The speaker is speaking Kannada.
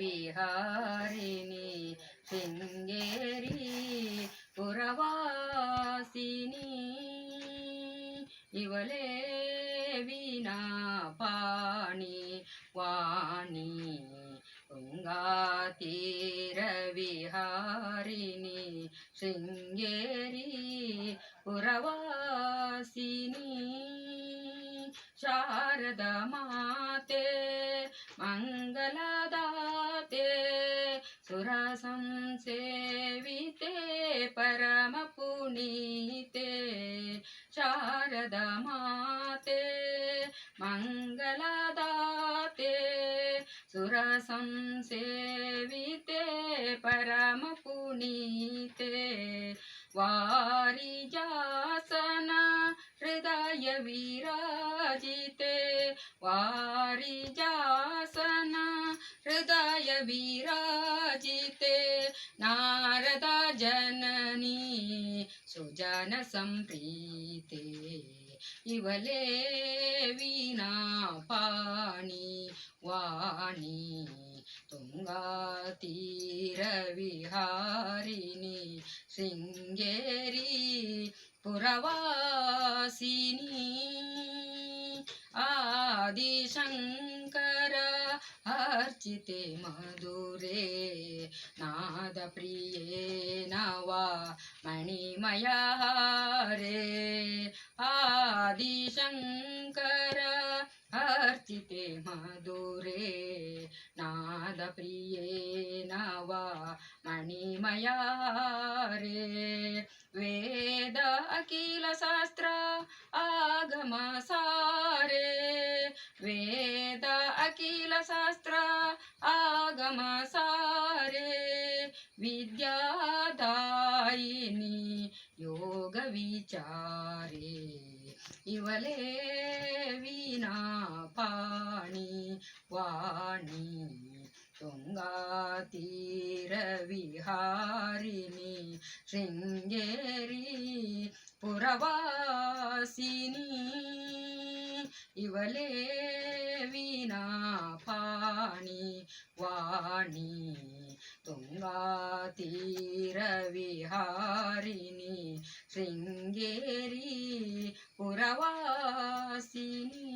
ವಿಹಾರಿಣಿ ಶೃಂಗೇರಿ ಪುರವಾಸಿನಿ ಇವಳೇ ವೀಣಾ ಪಾಣಿ ವಾಣಿ ತುಂಗಾತೀರ ವಿಹಾರಿಣಿ ಶೃಂಗೇರಿ ಪುರವಾಸಿನಿ ಶಾರದ ಮಾತೆ ಮಂಗಲದಾತೆ ಸುರ ಸಂಸೇವಿತೆ ಪರಮ ಪುನೀತೆ ಶಾರದ ಮಾತೆ ಮಂಗಲದಾತೆ ಸುರ ಸಂಸೇವಿತೆ ಪರಮ ಪುನೀತೆ ವಾರಿಜಾಸನ ಹೃದಯ ವಿರಾಜಿತೆ ವಾರಿಜಾಸನ ಹೃದಯ ವಿರಾಜಿತೆ ನಾರದ ಜನನಿ ಸುಜನ ಸಂಪ್ರೀತೆ ಇವಳೇ ವೀಣಾ ಪಾಣಿ ವಾಣಿ ತುಂಗಾತೀರ ವಿಹಾರಿಣಿ ಶೃಂಗೇರಿ ಪುರವಾಸಿನಿ ಆದಿಶಂಕರ अर्चिते मधुरे नाद प्रिये नवा मणिमया रे आदिशंकर अर्चिते मधुरे नाद प्रिये नवा मणिमया रे वेद अखिल शास्त्र आगम सारे वेद अखिल शास्त्र आगम सारे विद्यादायिनी योग विचारे ಇವಳೇ ವೀಣಾ ಪಾಣಿ ವಾಣಿ ತುಂಗಾತೀರ ವಿಹಾರಿಣಿ ಶೃಂಗೇರಿ ಪುರವಾಸಿನಿ ಇವಳೇ ವೀಣಾ ಪಾಣಿ ವಾಣಿ ತುಂಗಾತೀರ ವಿಹಾರಿಣಿ ಶೃಂಗೇರಿ ಪುರವಾಸಿನಿ